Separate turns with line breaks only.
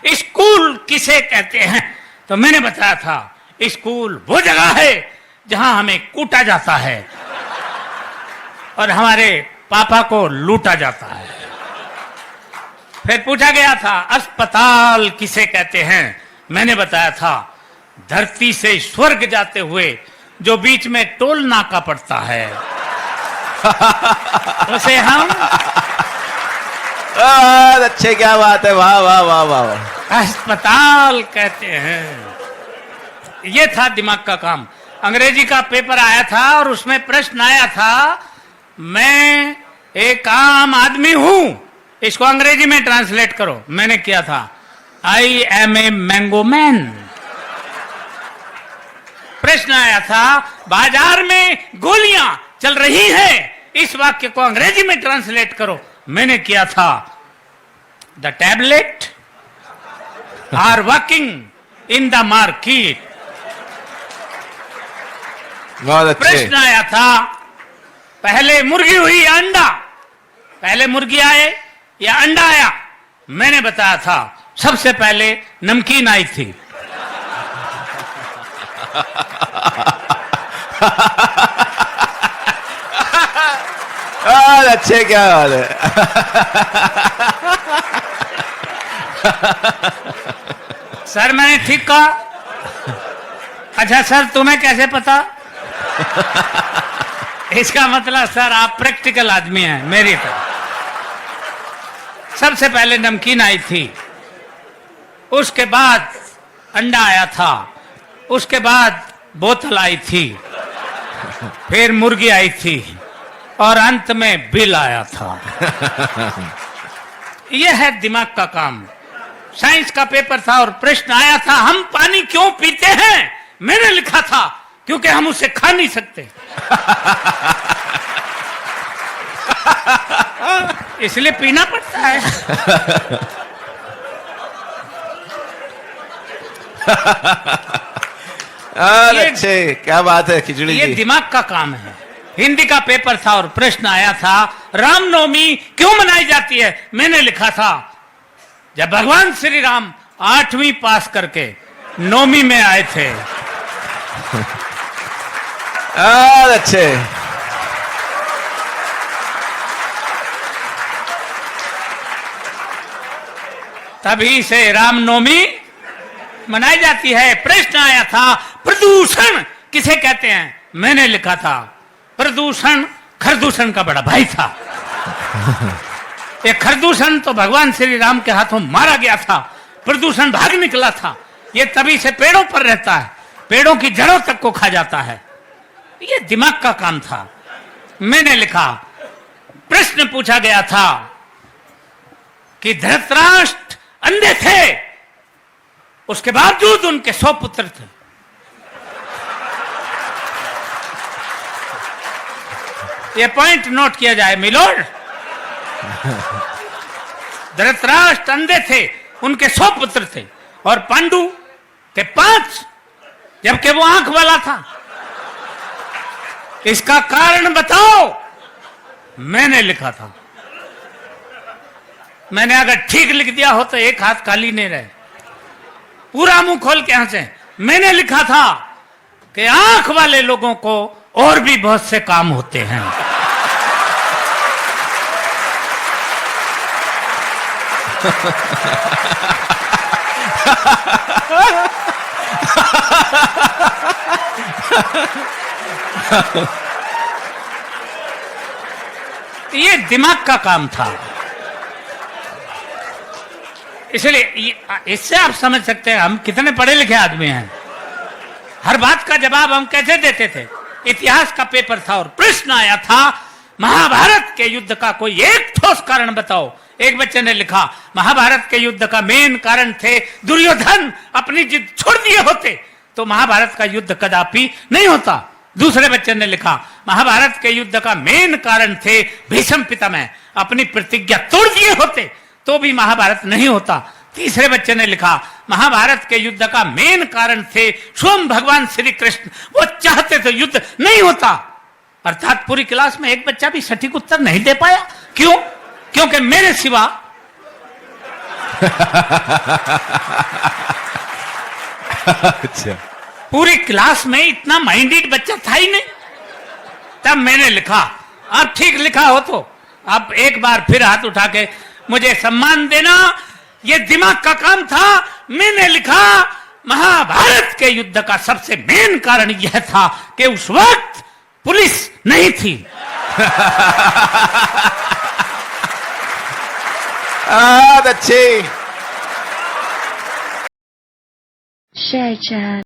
School किसे कहते हैं, तो मैंने बताया था स्कूल वो जगह है जहां हमें कूटा जाता है और हमारे पापा को लूटा जाता है। फिर पूछा गया था अस्पताल किसे कहते हैं, मैंने बताया था धरती से स्वर्ग जाते हुए जो बीच में टोल नाका पड़ता है उसे हम
अच्छे, क्या बात है, वाह वाह वाह वाह,
अस्पताल कहते हैं। ये था दिमाग का काम। अंग्रेजी का पेपर आया था और उसमें प्रश्न आया था मैं एक आम आदमी हूं, इसको अंग्रेजी में ट्रांसलेट करो। मैंने किया था I am a mango man. प्रश्न आया था बाजार में गोलियां चल रही हैं, इस वाक्य को अंग्रेजी में ट्रांसलेट करो। मैंने किया था the tablet are working in the market.
बहुत अच्छे।
प्रश्न आया था पहले मुर्गी हुई या अंडा, पहले मुर्गी आए या अंडा आया। मैंने बताया था सबसे पहले नमकीन आई थी।
अच्छे, क्या बात है।
सर मैंने ठीक कहा? अच्छा सर तुम्हें कैसे पता? इसका मतलब सर आप प्रैक्टिकल आदमी हैं मेरी तरह। सबसे पहले नमकीन आई थी, उसके बाद अंडा आया था, उसके बाद बोतल आई थी, फिर मुर्गी आई थी और अंत में बिल आया था। यह है दिमाग का काम। साइंस का पेपर था और प्रश्न आया था हम पानी क्यों पीते हैं। मैंने लिखा था क्योंकि हम उसे खा नहीं सकते इसलिए पीना पड़ता है।
अच्छे, क्या बात है खिचड़ी
ये
जी।
दिमाग का काम है। हिंदी का पेपर था और प्रश्न आया था रामनवमी क्यों मनाई जाती है। मैंने लिखा था जब भगवान श्री राम 8वीं पास करके 9वीं में आए थे।
अच्छे,
तभी से रामनवमी मनाई जाती है। प्रश्न आया था प्रदूषण किसे कहते हैं। मैंने लिखा था प्रदूषण खरदूषण का बड़ा भाई था। ये खरदूषण तो भगवान श्री राम के हाथों मारा गया था, प्रदूषण भाग निकला था। ये तभी से पेड़ों पर रहता है, पेड़ों की जड़ों तक को खा जाता है। ये दिमाग का काम था। मैंने लिखा प्रश्न पूछा गया था कि धृतराष्ट्र अंधे थे, उसके बावजूद उनके 100 पुत्र थे। ये पॉइंट नोट किया जाए मिलोड। धृतराष्ट्र अंधे थे, उनके 100 पुत्र थे और पांडु के 5, जबकि वो आंख वाला था। इसका कारण बताओ। मैंने लिखा था, मैंने अगर ठीक लिख दिया हो तो एक हाथ खाली नहीं रहे, पूरा मुंह खोल के हंसे। मैंने लिखा था कि आंख वाले लोगों को और भी बहुत से काम होते हैं। ये दिमाग का काम था। इसलिए इससे आप समझ सकते हैं हम कितने पढ़े लिखे आदमी हैं। हर बात का जवाब हम कैसे देते थे। इतिहास का पेपर था और प्रश्न आया था महाभारत के युद्ध का कोई एक ठोस कारण बताओ। एक बच्चे ने लिखा महाभारत के युद्ध का मेन कारण थे दुर्योधन अपनी जिद छोड़ दिए होते तो महाभारत का युद्ध कदापि नहीं होता। दूसरे बच्चे ने लिखा महाभारत के युद्ध का मेन कारण थे भीष्म पितामह अपनी प्रतिज्ञा तोड़ दिए होते तो भी महाभारत नहीं होता। तीसरे बच्चे ने लिखा महाभारत के युद्ध का मेन कारण थे स्वयं भगवान श्री कृष्ण, वो चाहते तो युद्ध नहीं होता। अर्थात पूरी क्लास में एक बच्चा भी सटीक उत्तर नहीं दे पाया। क्यों? क्योंकि मेरे सिवा
अच्छा,
पूरी क्लास में इतना माइंडेड बच्चा था ही नहीं। तब मैंने लिखा, अब ठीक लिखा हो तो अब एक बार फिर हाथ उठा के मुझे सम्मान देना, ये दिमाग का काम था। मैंने लिखा, महाभारत के युद्ध का सबसे मेन कारण यह था कि उस वक्त पुलिस नहीं थी।
बहुत अच्छे।
Share chat.